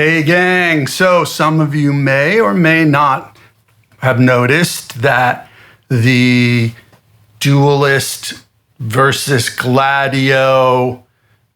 Hey gang, so some of you may or may not have noticed that the Duelist versus Gladio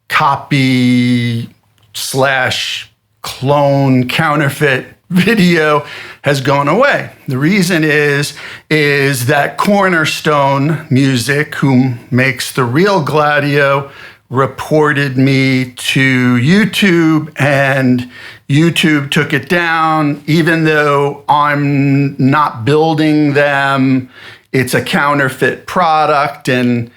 copy slash clone counterfeit video has gone away. The reason is that Cornerstone Music, who makes the real Gladio, reported me to YouTube, and YouTube took it down. Even though I'm not building them, it's a counterfeit product, and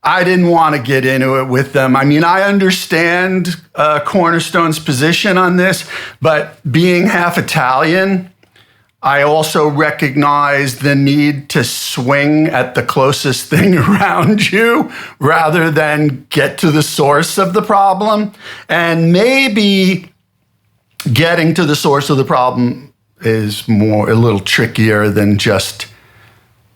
I didn't want to get into it with them. I mean, I understand Cornerstone's position on this, but being half Italian, I also recognize the need to swing at the closest thing around you rather than get to the source of the problem. And maybe getting to the source of the problem is a little trickier than just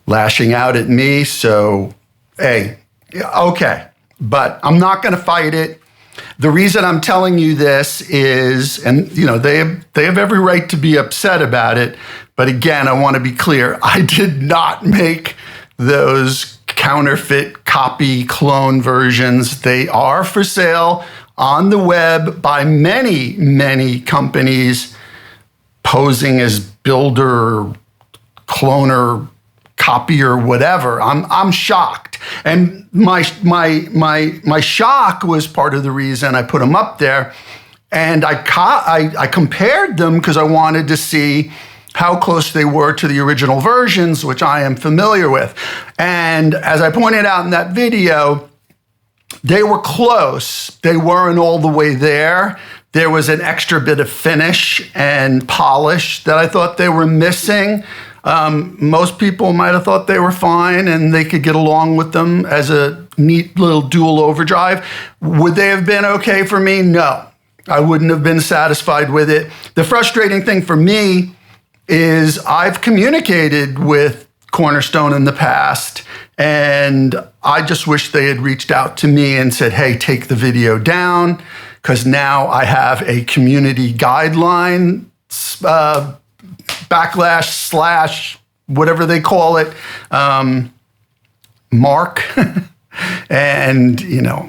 lashing out at me. So, hey, okay, but I'm not going to fight it. The reason I'm telling you this is, and they have every right to be upset about it, but again, I want to be clear. I did not make those counterfeit copy clone versions. They are for sale on the web by many, many companies posing as builder, cloner, copier, whatever. I'm shocked. And my shock was part of the reason I put them up there. And I compared them because I wanted to see how close they were to the original versions, which I am familiar with. And as I pointed out in that video, they were close. They weren't all the way there. There was an extra bit of finish and polish that I thought they were missing. Most people might have thought they were fine and they could get along with them as a neat little dual overdrive. Would they have been okay for me? No, I wouldn't have been satisfied with it. The frustrating thing for me is I've communicated with Cornerstone in the past, and I just wish they had reached out to me and said, hey, take the video down, because now I have a community guideline backlash / whatever they call it, mark. And,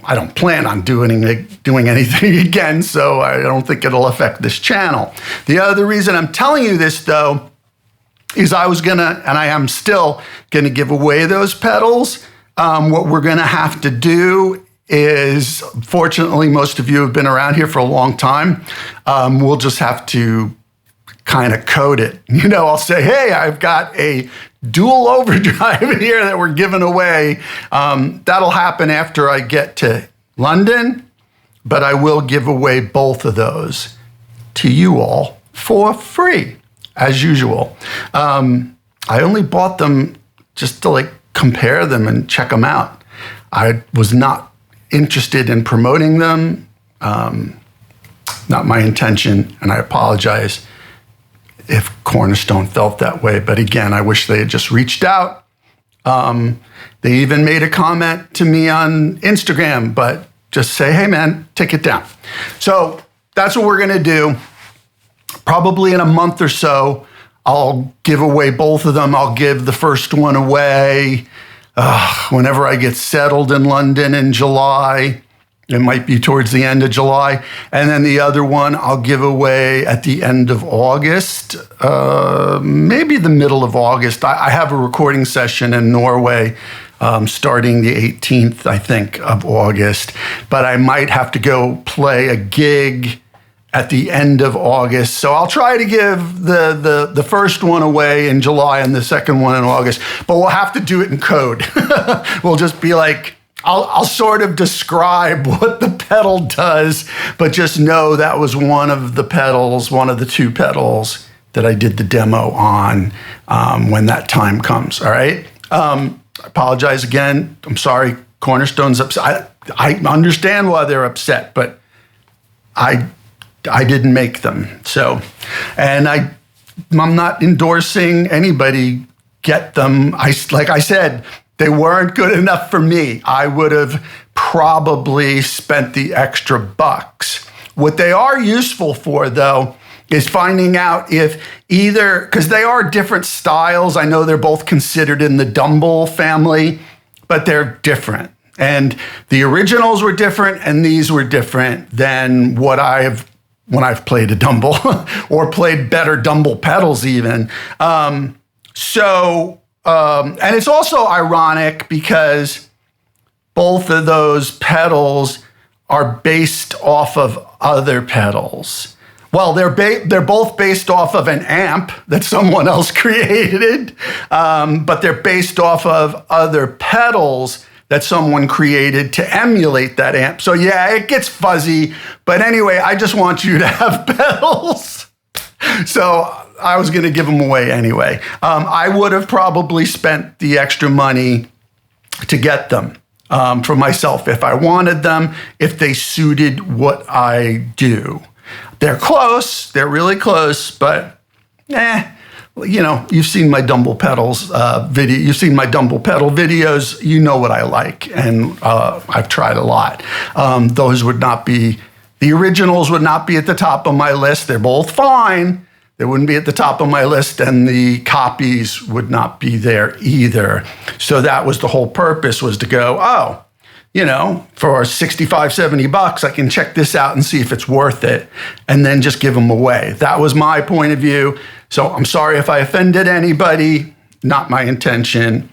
I don't plan on doing anything again, so I don't think it'll affect this channel. The other reason I'm telling you this, though, is I was going to, and I am still going to give away those pedals. What we're going to have to do is, fortunately, most of you have been around here for a long time. We'll just have to kind of code it. I'll say, hey, I've got a dual overdrive here that we're giving away. That'll happen after I get to London, but I will give away both of those to you all for free, as usual. I only bought them just to compare them and check them out. I was not interested in promoting them. Not my intention, and I apologize if Cornerstone felt that way. But again, I wish they had just reached out. They even made a comment to me on Instagram, but just say, hey man, take it down. So that's what we're gonna do. Probably in a month or so, I'll give away both of them. I'll give the first one away whenever I get settled in London in July. It might be towards the end of July. And then the other one I'll give away at the end of August, maybe the middle of August. I have a recording session in Norway starting the 18th, I think, of August. But I might have to go play a gig at the end of August. So I'll try to give the first one away in July and the second one in August. But we'll have to do it in code. We'll just be like, I'll sort of describe what the pedal does, but just know that was one of the two pedals that I did the demo on when that time comes, all right? I apologize again. I'm sorry, Cornerstone's upset. I understand why they're upset, but I didn't make them. So, and I'm not endorsing anybody get them. Like I said, they weren't good enough for me. I would have probably spent the extra bucks. What they are useful for, though, is finding out if either, because they are different styles. I know they're both considered in the Dumble family, but they're different. And the originals were different, and these were different than when I've played a Dumble or played better Dumble pedals even. And it's also ironic because both of those pedals are based off of other pedals. Well, they're both based off of an amp that someone else created, but they're based off of other pedals that someone created to emulate that amp. So yeah, it gets fuzzy, but anyway, I just want you to have pedals. So I was gonna give them away anyway. I would have probably spent the extra money to get them for myself if I wanted them, if they suited what I do. They're close, they're really close, but you've seen my Dumble pedals video, you've seen my Dumble pedal videos, you know what I like, and I've tried a lot. Those would not be, the originals would not be at the top of my list. They're both fine. They wouldn't be at the top of my list, and the copies would not be there either. So that was the whole purpose, was to go, for 65, 70 bucks, I can check this out and see if it's worth it, and then just give them away. That was my point of view. So I'm sorry if I offended anybody, not my intention.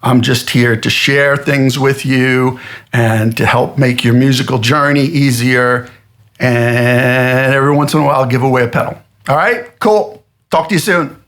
I'm just here to share things with you and to help make your musical journey easier. And every once in a while, I'll give away a pedal. All right, cool. Talk to you soon.